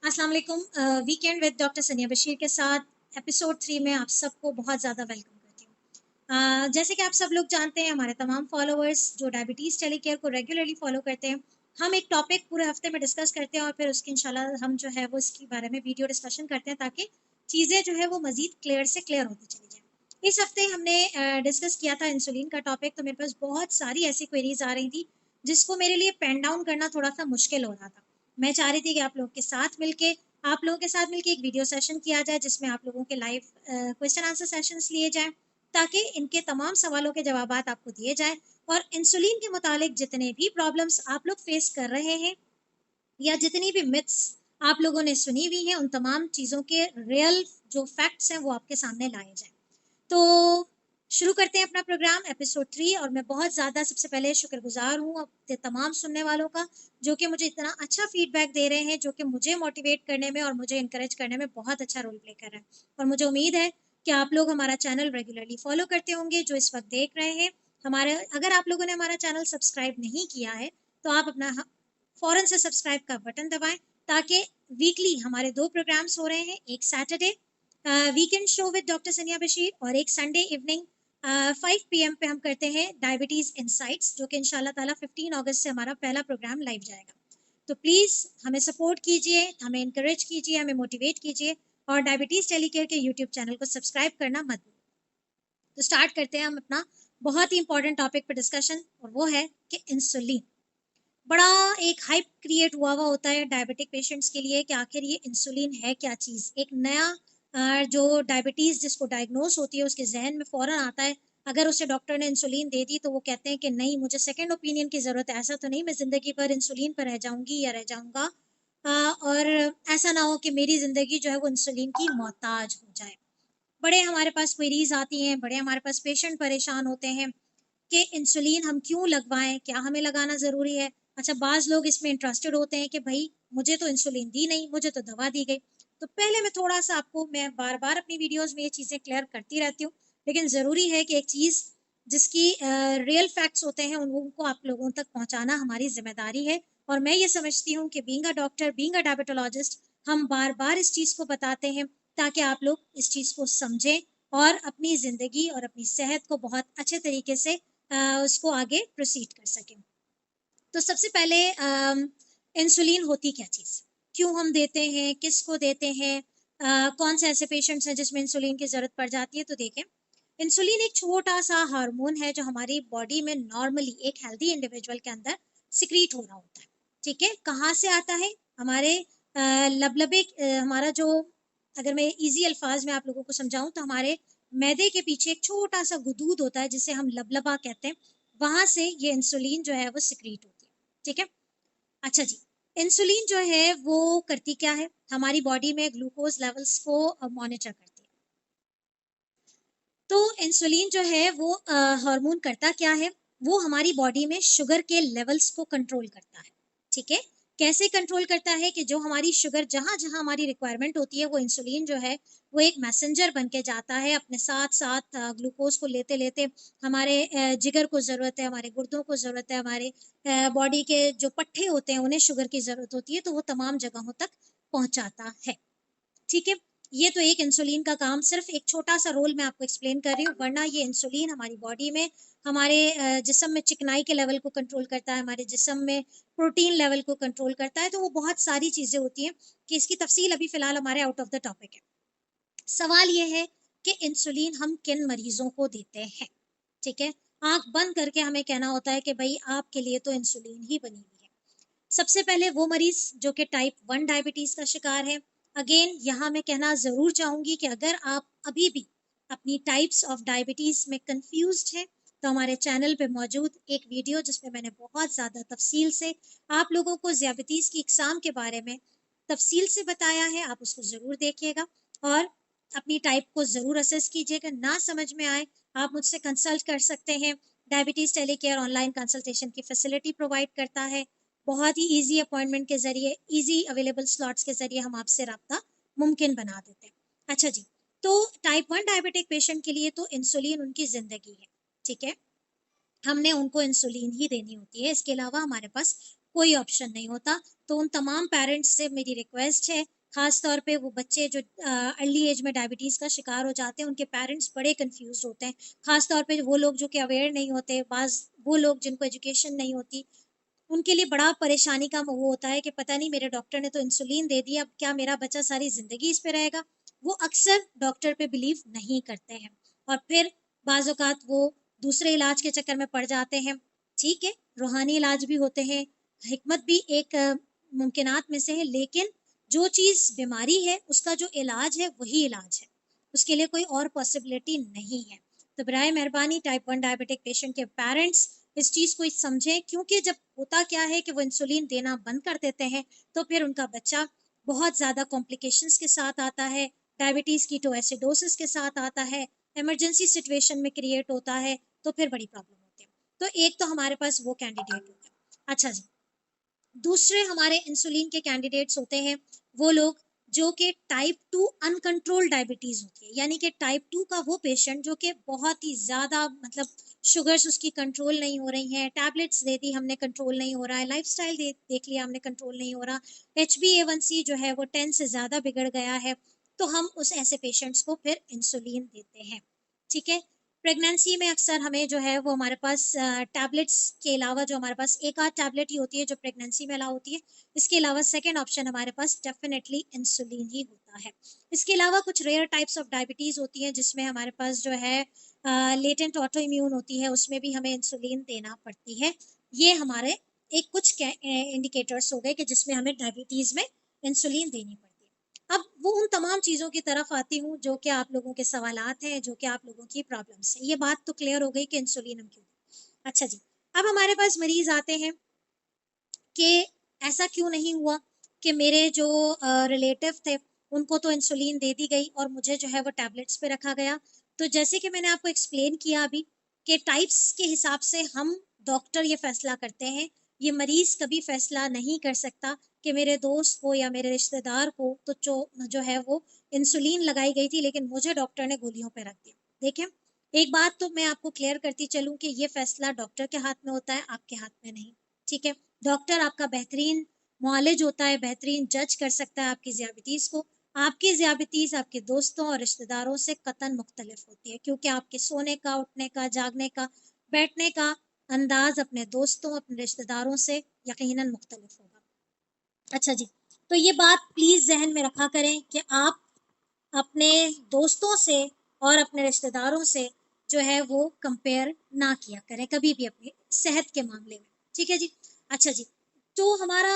अस्सलाम वालेकुम। Weekend with doctor Sania Bashir के साथ एपिसोड 3 में आप सबको बहुत ज़्यादा वेलकम करती हूँ। जैसे कि आप सब लोग जानते हैं, हमारे तमाम फॉलोअर्स जो डायबिटीज़ टेलीकेयर को रेगुलरली फॉलो करते हैं, हम एक टॉपिक पूरे हफ्ते में डिस्कस करते हैं और फिर उसकी इंशाल्लाह हम जो है वो इसके बारे में वीडियो डिस्कशन करते हैं ताकि चीज़ें जो है वो मज़ीद क्लियर से क्लियर होती चली जाए। इस हफ्ते हमने डिस्कस किया था इंसुलिन का टॉपिक, तो मेरे पास बहुत सारी ऐसी क्वेरीज आ रही थी जिसको मेरे लिए पेन डाउन करना थोड़ा सा मुश्किल हो रहा था। मैं चाह रही थी कि आप लोगों के साथ मिलके एक वीडियो सेशन किया जाए जिसमें आप लोगों के लाइव क्वेश्चन आंसर सेशंस लिए जाएं ताकि इनके तमाम सवालों के जवाब आपको दिए जाएं और इंसुलिन के मुतालिक जितने भी प्रॉब्लम्स आप लोग फेस कर रहे हैं या जितनी भी मिथ्स आप लोगों ने सुनी हुई हैं उन तमाम चीज़ों के रियल जो फैक्ट्स हैं वो आपके सामने लाए जाएं। तो शुरू करते हैं अपना प्रोग्राम एपिसोड 3। और मैं बहुत ज़्यादा सबसे पहले शुक्रगुजार हूँ अपने तमाम सुनने वालों का जो कि मुझे इतना अच्छा फीडबैक दे रहे हैं, जो कि मुझे मोटिवेट करने में और मुझे इनकरेज करने में बहुत अच्छा रोल प्ले कर रहे हैं। और मुझे उम्मीद है कि आप लोग हमारा चैनल रेगुलरली फॉलो करते होंगे जो इस वक्त देख रहे हैं। हमारे अगर आप लोगों ने हमारा चैनल सब्सक्राइब नहीं किया है तो आप अपना फौरन से सब्सक्राइब का बटन दबाएं ताकि वीकली हमारे 2 प्रोग्राम्स हो रहे हैं, एक Saturday weekend show with doctor Sania Bashir और एक संडे इवनिंग 5 PM पे हम करते हैं डायबिटीज इनसाइट्स, जो कि इंशाल्लाह ताला 15 अगस्त से हमारा पहला प्रोग्राम लाइव जाएगा। तो प्लीज़ हमें सपोर्ट कीजिए, हमें इनकरेज कीजिए, हमें मोटिवेट कीजिए और डायबिटीज टेलीकेयर के यूट्यूब चैनल को सब्सक्राइब करना मत भूलिए। तो स्टार्ट करते हैं हम अपना बहुत ही इंपॉर्टेंट टॉपिक पर डिस्कशन, और वो है कि इंसुलिन। बड़ा एक हाइप क्रिएट हुआ होता है डायबिटिक पेशेंट्स के लिए कि आखिर ये इंसुलिन है क्या चीज़। एक नया जो डायबिटीज़ जिसको डायग्नोस होती है उसके जहन में फ़ौरन आता है, अगर उसे डॉक्टर ने इंसुलिन दे दी तो वो कहते हैं कि नहीं, मुझे सेकंड ओपिनियन की ज़रूरत है, ऐसा तो नहीं मैं ज़िंदगी भर इंसुलिन पर रह जाऊंगी या रह जाऊंगा और ऐसा ना हो कि मेरी ज़िंदगी जो है वो इंसुलिन की मोहताज हो जाए। बड़े हमारे पास क्वेरीज आती हैं, बड़े हमारे पास पेशेंट परेशान होते हैं कि इंसुलिन हम क्यों लगवाएं, क्या हमें लगाना ज़रूरी है। अच्छा, बाज़ लोग इसमें इंटरेस्टेड होते हैं कि भाई मुझे तो इंसुलिन दी नहीं, मुझे तो दवा दी गई। तो पहले मैं थोड़ा सा आपको, मैं बार बार अपनी वीडियोस में ये चीज़ें क्लियर करती रहती हूँ, लेकिन ज़रूरी है कि एक चीज़ जिसकी रियल फैक्ट्स होते हैं उनको आप लोगों तक पहुँचाना हमारी जिम्मेदारी है। और मैं ये समझती हूँ कि being a doctor, being a diabetologist, हम बार बार इस चीज़ को बताते हैं ताकि आप लोग इस चीज़ को समझें और अपनी ज़िंदगी और अपनी सेहत को बहुत अच्छे तरीके से उसको आगे प्रोसीड कर सकें। तो सबसे पहले इंसुलिन होती क्या चीज़, क्यों हम देते हैं, किसको देते हैं, कौन से ऐसे पेशेंट्स हैं जिसमें इंसुलिन की ज़रूरत पड़ जाती है। तो देखें, इंसुलिन एक छोटा सा हार्मोन है जो हमारी बॉडी में नॉर्मली एक हेल्दी इंडिविजुअल के अंदर सिक्रीट हो रहा होता है। ठीक है, कहाँ से आता है? हमारे लबलबे, हमारा जो, अगर मैं इजी अल्फाज में आप लोगों को समझाऊं तो हमारे मैदे के पीछे एक छोटा सा गुदूद होता है जिसे हम लबलबा कहते हैं, वहां से ये इंसुलिन जो है वो सिक्रीट होती है। ठीक है। अच्छा जी, इंसुलिन जो है वो करती क्या है, हमारी बॉडी में ग्लूकोज लेवल्स को मॉनिटर करती है। तो इंसुलिन जो है वो हार्मोन करता क्या है, वो हमारी बॉडी में शुगर के लेवल्स को कंट्रोल करता है। ठीक है, कैसे कंट्रोल करता है कि जो हमारी शुगर जहां जहां हमारी रिक्वायरमेंट होती है, वो इंसुलिन जो है वो एक मैसेंजर बन के जाता है अपने साथ साथ ग्लूकोज को लेते लेते। हमारे जिगर को ज़रूरत है, हमारे गुर्दों को ज़रूरत है, हमारे बॉडी के जो पट्टे होते हैं उन्हें शुगर की ज़रूरत होती है, तो वो तमाम जगहों तक पहुंचाता है। ठीक है, ये तो एक इंसुलिन का काम, सिर्फ एक छोटा सा रोल मैं आपको एक्सप्लेन कर रही हूँ, वरना ये इंसुलिन हमारी बॉडी में हमारे जिस्म में चिकनाई के लेवल को कंट्रोल करता है, हमारे जिस्म में प्रोटीन लेवल को कंट्रोल करता है। तो वो बहुत सारी चीजें होती हैं कि इसकी तफसील अभी फिलहाल हमारे आउट ऑफ द टॉपिक है। सवाल ये है कि इंसुलिन हम किन मरीजों को देते हैं। ठीक है, आंख बंद करके हमें कहना होता है कि भाई आपके लिए तो इंसुलिन ही बनी हुई है। सबसे पहले वो मरीज जो कि टाइप 1 डायबिटीज का शिकार है। अगेन यहाँ मैं कहना जरूर चाहूंगी कि अगर आप अभी भी अपनी टाइप्स ऑफ डायबिटीज में कंफ्यूज्ड हैं तो हमारे चैनल पे मौजूद एक वीडियो जिसमें मैंने बहुत ज़्यादा तफसील से आप लोगों को ज़ियाबतीज़ की इकसाम के बारे में तफसील से बताया है, आप उसको ज़रूर देखिएगा और अपनी टाइप को ज़रूर असेस कीजिएगा। ना समझ में आए, आप मुझसे कंसल्ट कर सकते हैं। डायबिटीज़ टेलीकेयर ऑनलाइन कंसल्टेशन की फैसिलिटी प्रोवाइड करता है। बहुत ही ईजी अपॉइंटमेंट के जरिए, ईजी अवेलेबल स्लॉट्स के जरिए हम आपसे रब्ता मुमकिन बना देते हैं। अच्छा जी, तो टाइप 1 डायबिटिक पेशेंट के लिए तो इंसुलिन उनकी ज़िंदगी है। ठीक है, हमने उनको इंसुलिन ही देनी होती है, इसके अलावा हमारे पास कोई ऑप्शन नहीं होता। तो उन तमाम पेरेंट्स से मेरी रिक्वेस्ट है खास तौर पे वो बच्चे जो अर्ली एज में डायबिटीज़ का शिकार हो जाते हैं, उनके पेरेंट्स बड़े कंफ्यूज होते हैं। खास तौर पे वो लोग जो कि अवेयर नहीं होते, बाज वो लोग जिनको एजुकेशन नहीं होती, उनके लिए बड़ा परेशानी का वो होता है कि पता नहीं मेरे डॉक्टर ने तो इंसुलिन दे दिया, अब क्या मेरा बच्चा सारी जिंदगी इस पे रहेगा। वो अक्सर डॉक्टर पे बिलीव नहीं करते हैं और फिर बाज़ औक़ात वो दूसरे इलाज के चक्कर में पड़ जाते हैं। ठीक है, रूहानी इलाज भी होते हैं, हिकमत भी एक मुमकिनात में से है, लेकिन जो चीज़ बीमारी है उसका जो इलाज है वही इलाज है, उसके लिए कोई और पॉसिबिलिटी नहीं है। तो बराए मेहरबानी टाइप 1 डायबिटिक पेशेंट के पेरेंट्स इस चीज़ को समझें, क्योंकि जब होता क्या है कि वो इंसुलिन देना बंद कर देते हैं तो फिर उनका बच्चा बहुत ज़्यादा कॉम्प्लिकेशंस के साथ आता है, डायबिटीज़ कीटोएसिडोसिस के साथ आता है, इमरजेंसी सिचुएशन में क्रिएट होता है, तो फिर बड़ी प्रॉब्लम होती है। तो एक तो हमारे पास वो कैंडिडेट होगा। अच्छा जी, दूसरे हमारे इंसुलिन के कैंडिडेट्स होते हैं वो लोग जो कि टाइप 2 अनकंट्रोल डायबिटीज होती है, यानी कि टाइप 2 का वो पेशेंट जो कि बहुत ही ज़्यादा मतलब शुगर्स उसकी कंट्रोल नहीं हो रही हैं, टैबलेट्स दे दी हमने कंट्रोल नहीं हो रहा है, लाइफस्टाइल देख लिया हमने कंट्रोल नहीं हो रहा, HbA1c जो है वो 10 से ज़्यादा बिगड़ गया है, तो हम उस ऐसे पेशेंट्स को फिर इंसुलिन देते हैं। ठीक है, प्रेगनेंसी में अक्सर हमें जो है वो हमारे पास टैबलेट्स के अलावा जो हमारे पास एक आध टैबलेट ही होती है जो प्रेगनेंसी में अलाउ होती है, इसके अलावा सेकेंड ऑप्शन हमारे पास डेफिनेटली इंसुलिन ही होता है। इसके अलावा कुछ रेयर टाइप्स ऑफ डायबिटीज़ होती हैं जिसमें हमारे पास जो है लेटेंट ऑटो इम्यून होती है, उसमें भी हमें इंसुलिन देना पड़ती है। ये हमारे एक कुछ इंडिकेटर्स हो गए कि जिसमें हमें डायबिटीज़ में इंसुलिन देनी पड़ती है। अब वो उन तमाम चीज़ों की तरफ आती हूँ जो कि आप लोगों के सवालात हैं, जो कि आप लोगों की प्रॉब्लम्स हैं। ये बात तो क्लियर हो गई कि इंसुलिन हम क्यों दें। अच्छा जी, अब हमारे पास मरीज आते हैं कि ऐसा क्यों नहीं हुआ कि मेरे जो रिलेटिव थे उनको तो इंसुलिन दे दी गई और मुझे जो है वो टैबलेट्स पे रखा गया। तो जैसे कि मैंने आपको एक्सप्लेन किया अभी कि टाइप्स के हिसाब से हम डॉक्टर ये फैसला करते हैं, ये मरीज कभी फैसला नहीं कर सकता कि मेरे दोस्त को या मेरे रिश्तेदार को तो जो है वो इंसुलिन लगाई गई थी लेकिन मुझे डॉक्टर ने गोलियों पे रख दिया। देखें, एक बात तो मैं आपको क्लियर करती चलूं कि ये फैसला डॉक्टर के हाथ में होता है, आपके हाथ में नहीं। ठीक है, डॉक्टर आपका बेहतरीन मौलिज होता है, बेहतरीन जज कर सकता है आपकी ज़ियाबितीज़ को। आपकी ज़ियाबितीज़ आपके दोस्तों और रिश्तेदारों से कतन मुख्तलिफ होती है, क्योंकि आपके सोने का, उठने का, जागने का, बैठने का अंदाज अपने दोस्तों, अपने रिश्तेदारों से यकीनन मुख्तलिफ होगा। अच्छा जी, तो ये बात प्लीज़ जहन में रखा करें कि आप अपने दोस्तों से और अपने रिश्तेदारों से जो है वो कंपेयर ना किया करें कभी भी अपनी सेहत के मामले में। ठीक है जी। अच्छा जी, तो हमारा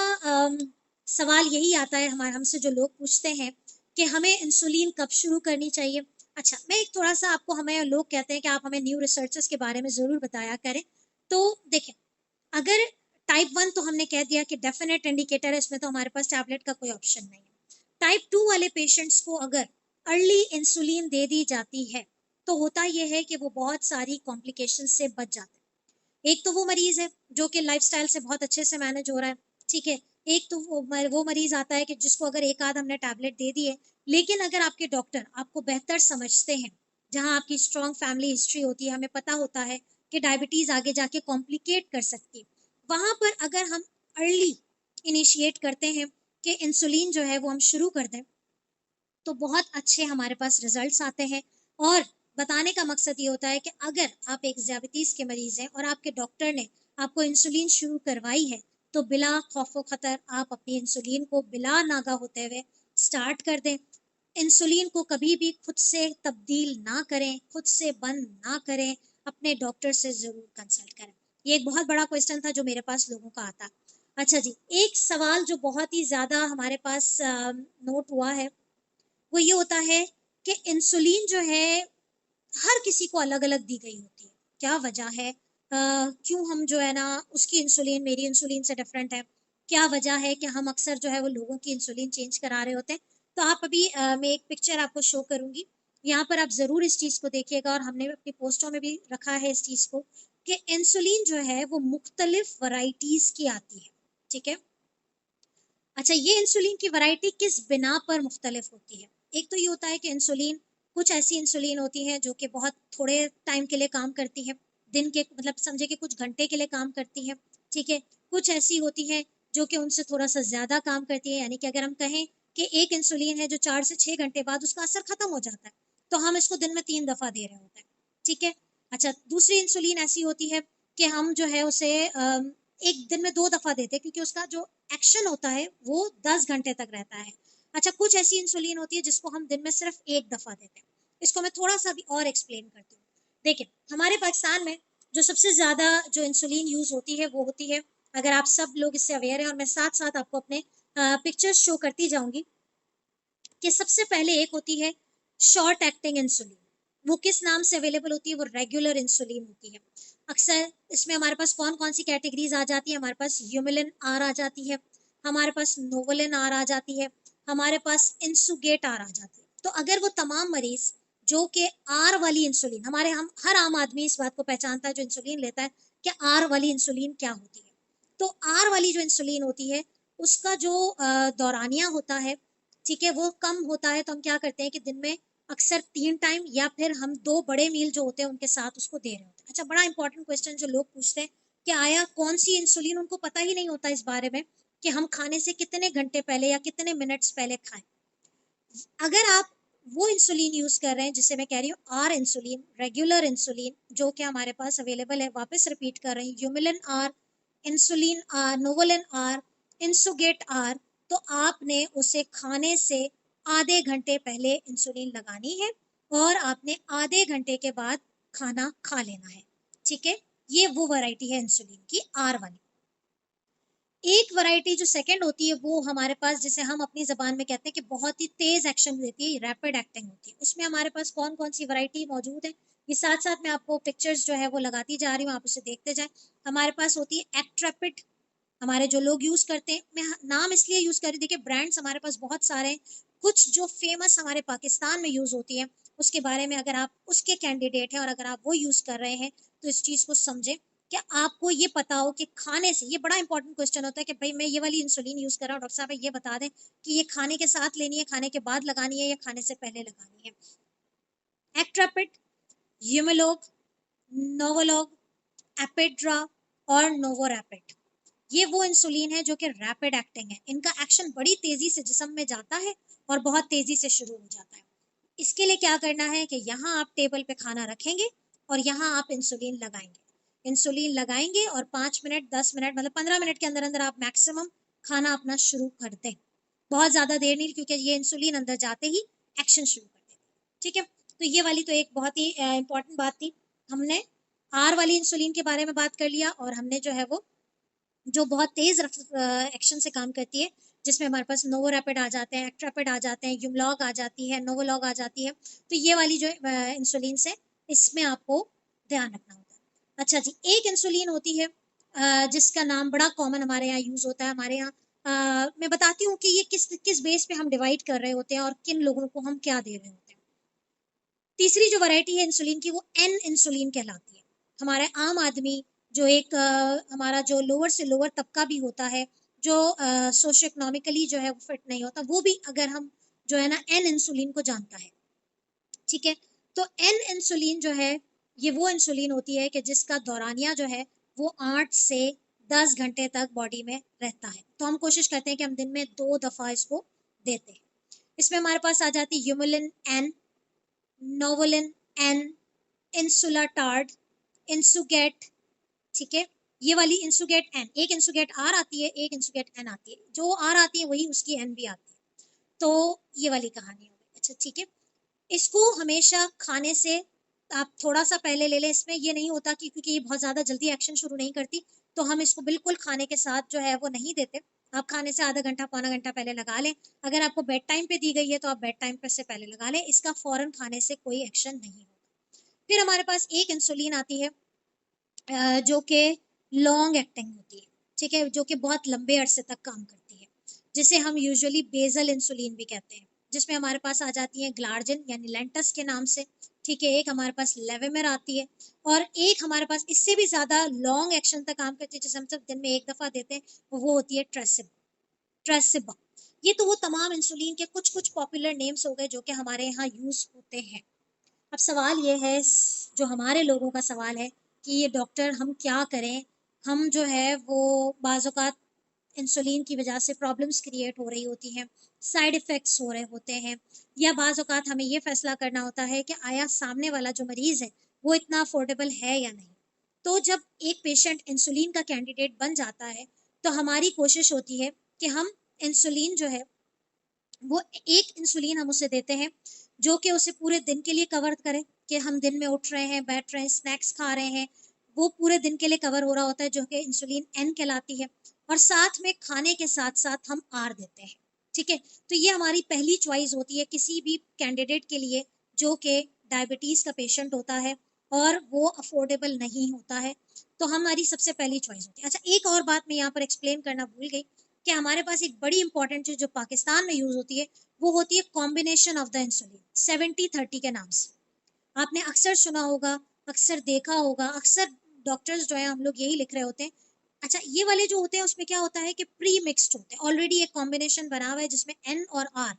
सवाल यही आता है, हमारे हमसे जो लोग पूछते हैं कि हमें इंसुलिन कब शुरू करनी चाहिए। अच्छा, मैं एक थोड़ा सा आपको, हमें लोग कहते हैं कि आप हमें न्यू रिसर्चेस के बारे में ज़रूर बताया करें। तो देखें, अगर टाइप 1 तो हमने कह दिया कि डेफिनेट इंडिकेटर है, इसमें तो हमारे पास टैबलेट का कोई ऑप्शन नहीं है। टाइप 2 वाले पेशेंट्स को अगर अर्ली इंसुलिन दे दी जाती है तो होता यह है कि वो बहुत सारी कॉम्प्लिकेशन से बच जाते हैं। एक तो वो मरीज है जो कि लाइफस्टाइल से बहुत अच्छे से मैनेज हो रहा है। ठीक है, एक तो वो मरीज आता है कि जिसको अगर एक आध हमने टैबलेट दे दी है, लेकिन अगर आपके डॉक्टर आपको बेहतर समझते हैं, जहां आपकी स्ट्रॉन्ग फैमिली हिस्ट्री होती है, हमें पता होता है कि डायबिटीज आगे जाके कॉम्प्लिकेट कर सकती है, वहां पर अगर हम अर्ली इनिशिएट करते हैं कि इंसुलिन जो है वो हम शुरू कर दें, तो बहुत अच्छे हमारे पास रिजल्ट्स आते हैं। और बताने का मकसद ये होता है कि अगर आप एक ज़ियाबितीज़ के मरीज़ हैं और आपके डॉक्टर ने आपको इंसुलिन शुरू करवाई है, तो बिला खौफ खतर आप अपनी इंसुलिन को बिला नागा होते हुए स्टार्ट कर दें। इंसुलिन को कभी भी खुद से तब्दील ना करें, खुद से बंद ना करें, अपने डॉक्टर से ज़रूर कंसल्ट करें। ये एक बहुत बड़ा क्वेश्चन था जो मेरे पास लोगों का आता। अच्छा जी, एक सवाल जो बहुत ही ज़्यादा हमारे पास नोट हुआ है, वो ये होता है कि इंसुलिन जो है हर किसी को अलग अलग दी गई होती है, क्या वजह है? क्यों हम जो है ना उसकी इंसुलिन मेरी इंसुलिन से डिफरेंट है? क्या वजह है कि हम अक्सर जो है वो लोगों की इंसुलिन चेंज करा रहे होते हैं? तो आप अभी मैं एक पिक्चर आपको शो करूंगी, यहाँ पर आप जरूर इस चीज को देखिएगा, और हमने अपनी पोस्टों में भी रखा है इस चीज को कि इंसुलिन जो है वो मुख्तलिफ वराइटीज की आती है। ठीक है, अच्छा, ये इंसुलिन की वैरायटी किस बिना पर मुख्तलिफ होती है? एक तो ये होता है कि इंसुलिन, कुछ ऐसी इंसुलिन होती है जो कि बहुत थोड़े टाइम के लिए काम करती है, दिन के मतलब समझे कि कुछ घंटे के लिए काम करती है। ठीक है, कुछ ऐसी होती है जो कि उनसे थोड़ा सा ज्यादा काम करती है, यानी कि अगर हम कहें कि एक इंसुलिन है जो 4 से 6 घंटे बाद उसका असर खत्म हो जाता है, तो हम इसको दिन में 3 दफा दे रहे होते हैं, ठीक है। अच्छा, दूसरी इंसुलिन ऐसी होती है कि हम जो है उसे एक दिन में 2 दफा देते हैं, क्योंकि उसका जो एक्शन होता है वो 10 घंटे तक रहता है। अच्छा, कुछ ऐसी इंसुलिन होती है जिसको हम दिन में सिर्फ एक दफा देते हैं। इसको मैं थोड़ा सा भी और एक्सप्लेन करती हूँ। देखिए, हमारे पाकिस्तान में जो सबसे ज्यादा जो इंसुलिन यूज होती है वो होती है, अगर आप सब लोग इससे अवेयर हैं और मैं साथ साथ आपको अपने पिक्चर्स शो करती जाऊंगी, कि सबसे पहले एक होती है शॉर्ट एक्टिंग इंसुलिन। वो किस नाम से अवेलेबल होती है? वो रेगुलर इंसुलिन होती है। अक्सर इसमें हमारे पास कौन कौन सी कैटेगरीज आ जाती है? हमारे पास ह्यूमिलिन आर आ जाती है, हमारे पास नोवलिन आर आ जाती है, हमारे पास इंसुगेट आर आ जाती है। तो अगर वो तमाम मरीज जो कि आर वाली इंसुलिन, हमारे हम हर आम आदमी इस बात को पहचानता है जो इंसुलिन लेता है कि आर वाली इंसुलिन क्या होती है। तो आर वाली जो इंसुलिन होती है उसका जो दौरानिया होता है, ठीक है, वो कम होता है, तो हम क्या करते हैं कि दिन में अक्सर 3 टाइम या फिर हम 2 बड़े मील जो होते हैं उनके साथ उसको दे रहे होते हैं। अच्छा, बड़ा इंपॉर्टेंट क्वेश्चन जो लोग पूछते हैं कि आया कौन सी इंसुलिन, उनको पता ही नहीं होता इस बारे में कि हम खाने से कितने घंटे पहले या कितने मिनट्स पहले खाएं। अगर आप वो इंसुलिन यूज कर रहे हैं जिसे मैं कह रही हूँ आर इंसुलिन, रेगुलर इंसुलिन, जो कि हमारे पास अवेलेबल है, वापस रिपीट कर रही हूँ, Humulin R, insulin R, Novolin R, Insugen R, तो आपने उसे खाने से आधे घंटे पहले इंसुलिन लगानी है और आपने आधे घंटे के बाद खाना खा लेना है, ठीक है। ये वो वैरायटी है इंसुलिन की, आर वाली। एक वैरायटी जो सेकंड होती है वो हमारे पास, जिसे हम अपनी जबान में कहते हैं कि बहुत ही तेज एक्शन देती है, रैपिड एक्टिंग होती है। उसमें हमारे पास कौन कौन सी वैरायटी मौजूद है, ये साथ साथ मैं आपको पिक्चर्स जो है वो लगाती जा रही हूँ, आप उसे देखते जाएं। हमारे पास होती है एक्ट्रेपिड, हमारे जो लोग यूज करते हैं, मैं नाम इसलिए यूज कर रही हूँ, देखिए ब्रांड्स हमारे पास बहुत सारे हैं, कुछ जो फेमस हमारे पाकिस्तान में यूज होती है उसके बारे में अगर आप उसके कैंडिडेट हैं और अगर आप वो यूज कर रहे हैं तो इस चीज को समझें कि आपको ये पता हो कि खाने से, ये बड़ा इंपॉर्टेंट क्वेश्चन होता है कि भाई मैं ये वाली इंसुलिन यूज कर रहा हूँ, डॉक्टर साहब ये बता दें कि ये खाने के साथ लेनी है, खाने के बाद लगानी है, या खाने से पहले लगानी है। एक्ट्रापिड, ह्यूमिलोग, नोवोलॉग, एपिड्रा और नोवोरैपिड, ये वो इंसुलिन है जो कि रैपिड एक्टिंग है। इनका एक्शन बड़ी तेजी से जिस्म में जाता है और बहुत तेजी से शुरू हो जाता है। इसके लिए क्या करना है कि यहाँ आप टेबल पे खाना रखेंगे और यहाँ आप इंसुलिन लगाएंगे, इंसुलिन लगाएंगे और 5 मिनट 10 मिनट मतलब 15 मिनट के अंदर अंदर आप मैक्सिमम खाना अपना शुरू कर दें। बहुत ज्यादा देर नहीं, क्योंकि ये इंसुलिन अंदर जाते ही एक्शन शुरू कर देती है, ठीक है। तो ये वाली तो एक बहुत ही इंपॉर्टेंट बात थी। हमने आर वाली इंसुलिन के बारे में बात कर लिया, और हमने जो है वो जो बहुत तेज एक्शन से काम करती है, जिसमें हमारे पास नोवोरैपिड आ जाते हैं, एक्ट्रापिड आ जाते हैं, यूमलॉग आ जाती है, नोवोलॉग आ जाती है। तो ये वाली जो इंसुलिन से, इसमें आपको ध्यान रखना होता है। अच्छा जी, एक इंसुलिन होती है जिसका नाम बड़ा कॉमन हमारे यहाँ यूज होता है। हमारे यहाँ मैं बताती हूँ कि ये किस किस बेस पे हम डिवाइड कर रहे होते हैं और किन लोगों को हम क्या दे रहे होते हैं। तीसरी जो वैरायटी है इंसुलिन की वो एन इंसुलिन कहलाती है। हमारे आम आदमी जो एक हमारा जो लोअर से लोअर तबका भी होता है, जो सोशो इकोनॉमिकली जो है वो फिट नहीं होता, वो भी अगर हम जो है ना एन इंसुलिन को जानता है, ठीक है। तो एन इंसुलिन जो है ये वो इंसुलिन होती है कि जिसका दौरानिया जो है वो 8 से 10 घंटे तक बॉडी में रहता है। तो हम कोशिश करते हैं कि हम दिन में 2 दफा इसको देते हैं। इसमें हमारे पास आ जाती है यूमुलिन एन, नोवोलिन एन, इंसुलाटार्ड, इंसुगेट, ठीक है। ये वाली इंसुगेट एन, एक इंसुगेट आर आती है, एक इंसुगेट एन आती है, जो आर आती है वही उसकी एन भी आती है। तो ये वाली कहानी हो गई। अच्छा ठीक है, इसको हमेशा खाने से आप थोड़ा सा पहले ले लें। इसमें ये नहीं होता कि क्योंकि ये बहुत ज्यादा जल्दी एक्शन शुरू नहीं करती, तो हम इसको बिल्कुल खाने के साथ जो है वो नहीं देते। आप खाने से आधा घंटा पौना घंटा पहले लगा लें। अगर आपको बेड टाइम पे दी गई है तो आप बेड टाइम पे से पहले लगा लें, इसका फौरन खाने से कोई एक्शन नहीं होगा। फिर हमारे पास एक इंसुलिन आती है जो कि लॉन्ग एक्टिंग होती है, ठीक है, जो कि बहुत लंबे अरसे तक काम करती है, जिसे हम यूजुअली बेजल इंसुलिन भी कहते हैं, जिसमें हमारे पास आ जाती है ग्लार्जिन यानी लेंटस के नाम से, ठीक है। एक हमारे पास लेवेमिर आती है, और एक हमारे पास इससे भी ज्यादा लॉन्ग एक्शन तक काम करती है, जिसे हम सब दिन में एक दफा देते हैं, वो होती है ट्रेसिब, ट्रेसिबा। ये तो वो तमाम इंसुलिन के कुछ कुछ पॉपुलर नेम्स हो गए जो कि हमारे यहाँ यूज होते हैं। अब सवाल ये है, जो हमारे लोगों का सवाल है कि ये डॉक्टर हम क्या करें, हम जो है वो बाज़ औक़ात इंसुलिन की वजह से प्रॉब्लम्स क्रिएट हो रही होती हैं, साइड इफेक्ट्स हो रहे होते हैं, या बाज़ औक़ात हमें ये फैसला करना होता है कि आया सामने वाला जो मरीज़ है वो इतना अफोर्डेबल है या नहीं। तो जब एक पेशेंट इंसुलिन का कैंडिडेट बन जाता है तो हमारी कोशिश होती है कि हम इंसुलिन जो है वो एक इंसुलिन हम उसे देते हैं जो कि उसे पूरे दिन के लिए कवर करे, कि हम दिन में उठ रहे हैं, बैठ रहे हैं, स्नैक्स खा रहे हैं, वो पूरे दिन के लिए कवर हो रहा होता है, जो कि इंसुलिन एन कहलाती है। और साथ में खाने के साथ साथ हम आर देते हैं। ठीक है, तो ये हमारी पहली चॉइस होती है किसी भी कैंडिडेट के लिए जो कि डायबिटीज का पेशेंट होता है और वो अफोर्डेबल नहीं होता है, तो हमारी सबसे पहली चॉइस होती है। अच्छा, एक और बात मैं यहाँ पर एक्सप्लेन करना भूल गई कि हमारे पास एक बड़ी इंपॉर्टेंट चीज जो पाकिस्तान में यूज होती है वो होती है कॉम्बिनेशन ऑफ द इंसुलिन 70-30 के नाम से। आपने अक्सर सुना होगा, अक्सर देखा होगा, अक्सर डॉक्टर्स जो है हम लोग यही लिख रहे होते हैं। अच्छा, ये वाले जो होते हैं उसमें क्या होता है कि प्री मिक्स्ड होते हैं, ऑलरेडी एक कॉम्बिनेशन बना हुआ है जिसमें एन और आर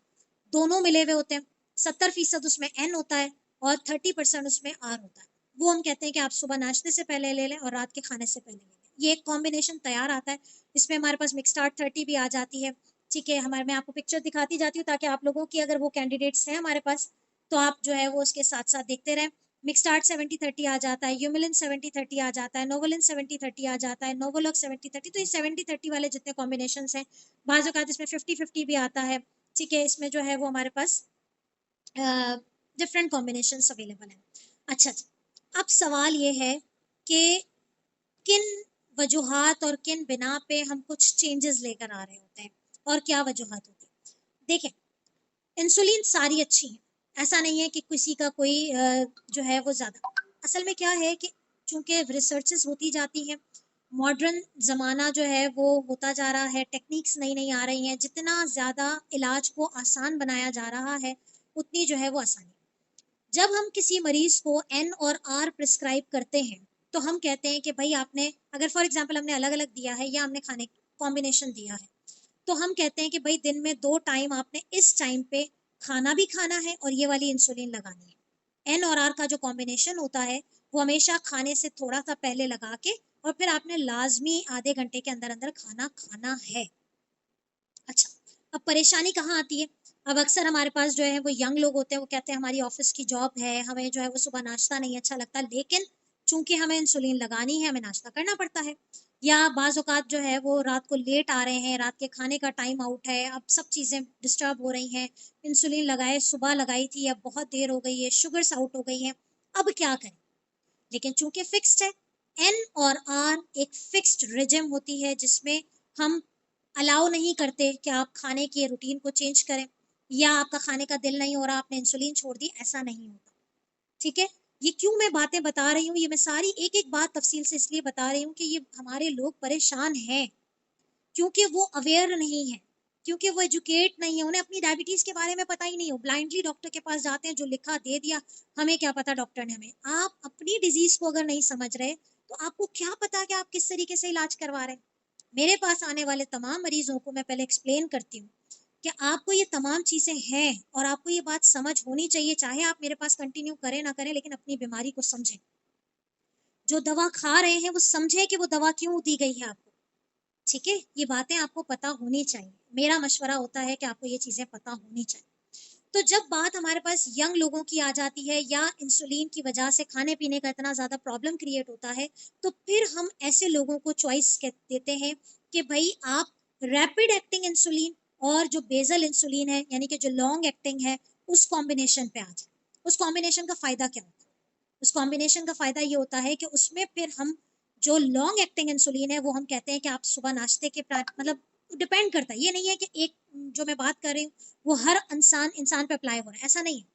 दोनों मिले हुए होते हैं। 70% उसमें एन होता है और 30% उसमें आर होता है। वो हम कहते हैं कि आप सुबह नाश्ते से पहले ले लें और रात के खाने से पहले ले लें। ये एक कॉम्बिनेशन तैयार आता है। इसमें हमारे पास मिक्स स्टार्ट 30 भी आ जाती है। ठीक है, हमारे मैं आपको पिक्चर दिखाती जाती हूँ ताकि आप लोगों की अगर वो कैंडिडेट्स हैं हमारे पास तो आप जो है वो उसके साथ साथ देखते रहें। मिक्सटार्ट 70-30 आ जाता है, यूमिलिन 70-30 आ जाता है, नोवोलिन 70-30 आ जाता है, नोवोलॉग 70-30। तो ये 70-30 वाले जितने कॉम्बिनेशन हैं, बाज़ औक़ात इसमें 50-50 भी आता है। ठीक है, इसमें जो है वो हमारे पास डिफरेंट कॉम्बिनेशंस अवेलेबल हैं। अच्छा जी, अब सवाल ये है कि किन वजूहात और किन बिना पे हम कुछ चेंजेस लेकर आ रहे होते हैं और क्या वजूहात होती है। देखें, इंसुलिन सारी अच्छी है, ऐसा नहीं है कि किसी का कोई जो है वो ज़्यादा। असल में क्या है कि चूंकि रिसर्चेस होती जाती हैं, मॉडर्न ज़माना जो है वो होता जा रहा है, टेक्निक्स नई नई आ रही हैं, जितना ज़्यादा इलाज को आसान बनाया जा रहा है उतनी जो है वो आसानी। जब हम किसी मरीज को एन और आर प्रिस्क्राइब करते हैं तो हम कहते हैं कि भाई आपने, अगर फॉर एग्जांपल हमने अलग अलग दिया है या हमने खाने कॉम्बिनेशन दिया है, तो हम कहते हैं कि भाई दिन में 2 टाइम आपने इस टाइम पे खाना भी खाना है और ये वाली इंसुलिन लगानी है। एन और आर का जो कॉम्बिनेशन होता है वो हमेशा खाने से थोड़ा सा पहले लगा के और फिर आपने लाजमी आधे घंटे के अंदर अंदर खाना खाना है। अच्छा, अब परेशानी कहाँ आती है? अब अक्सर हमारे पास जो है वो यंग लोग होते हैं, वो कहते हैं हमारी ऑफिस की जॉब है, हमें जो है वो सुबह नाश्ता नहीं अच्छा लगता, लेकिन चूंकि हमें इंसुलिन लगानी है, हमें नाश्ता करना पड़ता है। या बाज़ औक़ात जो है वो रात को लेट आ रहे हैं, रात के खाने का टाइम आउट है, अब सब चीज़ें डिस्टर्ब हो रही हैं, इंसुलिन लगाए, सुबह लगाई थी, अब बहुत देर हो गई है, शुगर्स आउट हो गई हैं, अब क्या करें? लेकिन चूंकि फिक्स्ड है, एन और आर एक फिक्स्ड रिजिम होती है जिसमें हम अलाउ नहीं करते कि आप खाने की रूटीन को चेंज करें, या आपका खाने का दिल नहीं हो रहा आपने इंसुलिन छोड़ दी, ऐसा नहीं होता। ठीक है, ये क्यों मैं बातें बता रही हूँ, ये मैं सारी एक एक बात तफसील से इसलिए बता रही हूँ कि ये हमारे लोग परेशान हैं क्योंकि वो अवेयर नहीं है, क्योंकि वो एजुकेट नहीं है, उन्हें अपनी डायबिटीज के बारे में पता ही नहीं हो, ब्लाइंडली डॉक्टर के पास जाते हैं, जो लिखा दे दिया, हमें क्या पता डॉक्टर ने हमें। आप अपनी डिजीज को अगर नहीं समझ रहे तो आपको क्या पता कि आप किस तरीके से इलाज करवा रहे हैं। मेरे पास आने वाले तमाम मरीजों को मैं पहले एक्सप्लेन करती हूँ कि आपको ये तमाम चीजें हैं और आपको ये बात समझ होनी चाहिए, चाहे आप मेरे पास कंटिन्यू करें ना करें, लेकिन अपनी बीमारी को समझें। जो दवा खा रहे हैं वो समझे कि वो दवा क्यों दी गई है आपको। ठीक है, ये बातें आपको पता होनी चाहिए, मेरा मशवरा होता है कि आपको ये चीजें पता होनी चाहिए। तो जब बात हमारे पास यंग लोगों की आ जाती है या इंसुलिन की वजह से खाने पीने का इतना ज़्यादा प्रॉब्लम क्रिएट होता है, तो फिर हम ऐसे लोगों को चॉइस देते हैं कि भाई आप रैपिड एक्टिंग इंसुलिन और जो बेजल इंसुलिन है यानी कि जो लॉन्ग एक्टिंग है उस कॉम्बिनेशन पे आ जाए। उस कॉम्बिनेशन का फ़ायदा क्या होता है? उस कॉम्बिनेशन का फ़ायदा ये होता है कि उसमें फिर हम जो लॉन्ग एक्टिंग इंसुलिन है वो हम कहते हैं कि आप सुबह नाश्ते के मतलब डिपेंड करता है, ये नहीं है कि एक जो मैं बात कर रही हूँ वो हर इंसान इंसान पे अप्लाई हो रहा है, ऐसा नहीं है।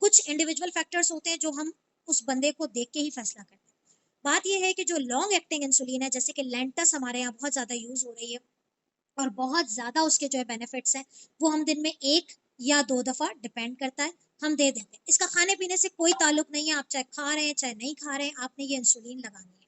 कुछ इंडिविजुअल फैक्टर्स होते हैं जो हम उस बंदे को देख के ही फैसला करते हैं। बात यह है कि जो लॉन्ग एक्टिंग इंसुलिन है, जैसे कि लेंटस हमारे यहाँ बहुत ज़्यादा यूज़ हो रही है और बहुत ज़्यादा उसके जो है बेनिफिट्स हैं, वो हम दिन में 1 या 2 दफ़ा डिपेंड करता है, हम दे देते हैं। इसका खाने-पीने से कोई ताल्लुक नहीं है, आप चाहे खा रहे हैं, चाहे नहीं खा रहे हैं, आपने ये इंसुलिन लगानी है।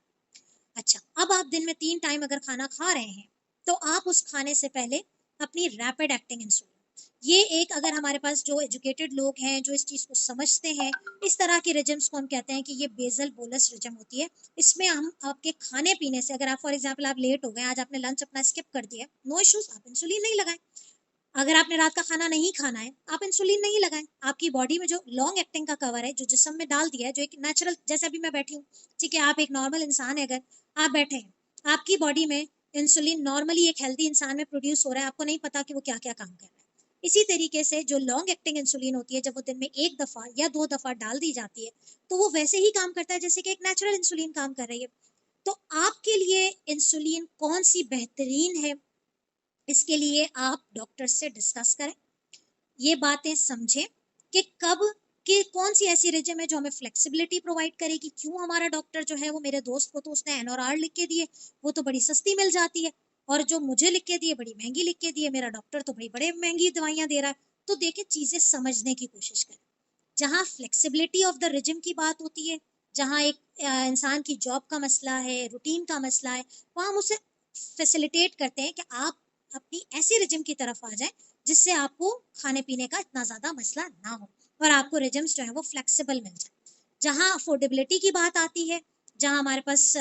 अच्छा, अब आप दिन में 3 टाइम अगर खाना खा रहे हैं, तो आप उस खाने से पहले अपनी रैपिड एक्टिंग इंसुलिन, ये एक, अगर हमारे पास जो एजुकेटेड लोग हैं जो इस चीज़ को समझते हैं, इस तरह के रिजम्स को हम कहते हैं कि ये बेसल बोलस रिजम होती है। इसमें हम आपके खाने पीने से, अगर आप फॉर एग्जाम्पल आप लेट हो गए, आज आपने लंच अपना स्किप कर दिया, नो इश्यूज, आप इंसुलिन नहीं लगाएं। अगर आपने रात का खाना नहीं खाना है, आप इंसुलिन नहीं लगाएं। आपकी बॉडी में जो लॉन्ग एक्टिंग का कवर है जो जिस्म में डाल दिया है, जो एक नेचुरल, जैसे अभी मैं बैठी हूँ, ठीक है, आप एक नॉर्मल इंसान है, अगर आप बैठे हैं, आपकी बॉडी में इंसुलिन नॉर्मली एक हेल्दी इंसान में प्रोड्यूस हो रहा है, आपको नहीं पता कि वो क्या क्या काम कर रहा है। इसी तरीके से जो लॉन्ग एक्टिंग इंसुलिन होती है, जब वो दिन में एक दफा या दो दफा डाल दी जाती है, तो वो वैसे ही काम करता है जैसे कि एक नेचुरल इंसुलिन काम कर रही है। तो आपके लिए इंसुलिन कौन सी बेहतरीन है, इसके लिए आप डॉक्टर से डिस्कस करें, ये बातें समझें कि कब, कि कौन सी ऐसी रिजिम है जो हमें फ्लेक्सिबिलिटी प्रोवाइड करेगी। क्यों हमारा डॉक्टर जो है, वो मेरे दोस्त को तो उसने एन और आर लिख के दिए, वो तो बड़ी सस्ती मिल जाती है, और जो मुझे लिख के दिए बड़ी महंगी लिख के दिए, मेरा डॉक्टर तो बड़ी बड़े महंगी दवाइयां दे रहा है। तो देखिए, चीजें समझने की कोशिश करें। जहाँ फ्लेक्सिबिलिटी ऑफ द रिजिम की बात होती है, जहाँ एक इंसान की जॉब का मसला है, रूटीन का मसला है, वहाँ हम उसे फैसिलिटेट करते हैं कि आप अपनी ऐसी रिजिम की तरफ आ जाएं जिससे आपको खाने पीने का इतना ज़्यादा मसला ना हो, और आपको रिजिम्स जो है वो फ्लेक्सिबल मिल जाए। जहाँ अफोर्डेबिलिटी की बात आती है, जहाँ हमारे पास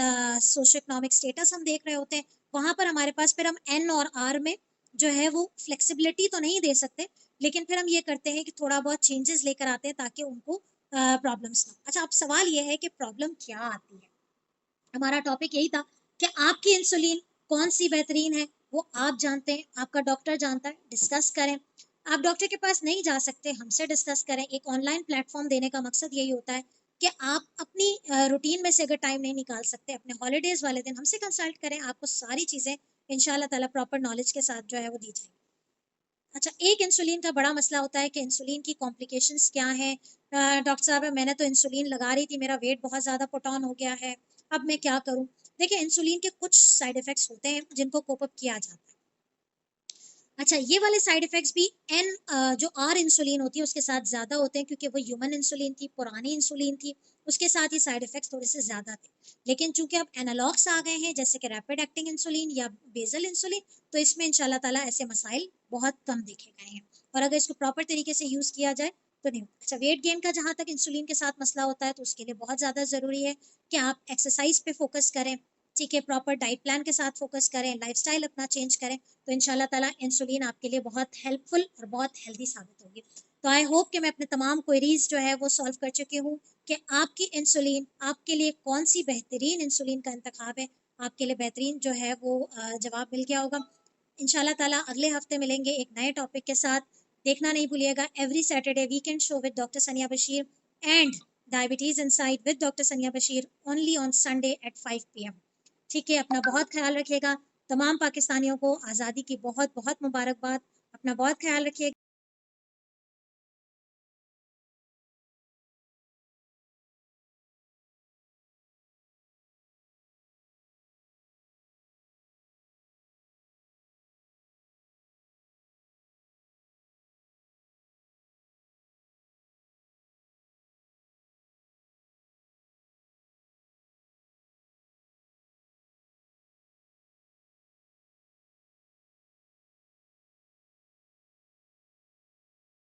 सोशो इकोनॉमिक स्टेटस हम देख रहे होते हैं, वहाँ पर हमारे पास फिर हम एन और आर में जो है वो फ्लेक्सिबिलिटी तो नहीं दे सकते, लेकिन फिर हम ये करते हैं कि थोड़ा बहुत चेंजेस लेकर आते हैं ताकि उनको प्रॉब्लम्स ना हो। अच्छा, अब सवाल ये है कि प्रॉब्लम क्या आती है। हमारा टॉपिक यही था कि आपकी इंसुलिन कौन सी बेहतरीन है, वो आप जानते हैं, आपका डॉक्टर जानता है, डिस्कस करें। आप डॉक्टर के पास नहीं जा सकते, हमसे डिस्कस करें। एक ऑनलाइन प्लेटफॉर्म देने का मकसद यही होता है कि आप अपनी रूटीन में से अगर टाइम नहीं निकाल सकते, अपने हॉलीडेज वाले दिन हमसे कंसल्ट करें, आपको सारी चीज़ें इंशाल्लाह ताला प्रॉपर नॉलेज के साथ जो है वो दी जाएगी। अच्छा, एक इंसुलिन का बड़ा मसला होता है कि इंसुलिन की कॉम्प्लिकेशंस क्या हैं। डॉक्टर साहब, मैंने तो इंसुलिन लगा रही थी, मेरा वेट बहुत ज़्यादा पुट ऑन हो गया है, अब मैं क्या करूं। देखिए, इंसुलिन के कुछ साइड इफेक्ट्स होते हैं जिनको कोप अप किया जाता है। अच्छा, ये वाले साइड इफेक्ट्स भी एन जो आर इंसुलिन होती है उसके साथ ज़्यादा होते हैं, क्योंकि वो ह्यूमन इंसुलिन थी, पुरानी इंसुलिन थी, उसके साथ ही साइड इफेक्ट्स थोड़े से ज़्यादा थे। लेकिन चूंकि अब एनालॉग्स आ गए हैं, जैसे कि रैपिड एक्टिंग इंसुलिन या बेसल इंसुलिन, तो इसमें इंशाल्लाह ताला ऐसे मसाइल बहुत कम देखे गए हैं, और अगर इसको प्रॉपर तरीके से यूज़ किया जाए तो नहीं। अच्छा, वेट गेन का जहाँ तक इंसुलिन के साथ मसला होता है, तो उसके लिए बहुत ज़्यादा ज़रूरी है कि आप एक्सरसाइज पे फोकस करें, ठीक है, प्रॉपर डाइट प्लान के साथ फोकस करें, लाइफस्टाइल अपना चेंज करें, तो इंशाल्लाह ताला इंसुलिन आपके लिए बहुत हेल्पफुल और बहुत हेल्दी साबित होगी। तो आई होप कि मैं अपने तमाम क्वेरीज जो है वो सॉल्व कर चुकी हूँ कि आपकी इंसुलिन, आपके लिए कौन सी बेहतरीन इंसुलिन का इंतखाब है, आपके लिए बेहतरीन जो है वो जवाब मिल गया होगा। इंशाल्लाह ताला अगले हफ्ते मिलेंगे एक नए टॉपिक के साथ। देखना नहीं भूलिएगा every Saturday weekend show with doctor Sania Bashir and diabetes inside with doctor Sania Bashir only on Sunday at 5 PM। ठीक है, अपना बहुत ख्याल रखिएगा। तमाम पाकिस्तानियों को आज़ादी की बहुत बहुत मुबारकबाद। अपना बहुत ख्याल रखिएगा।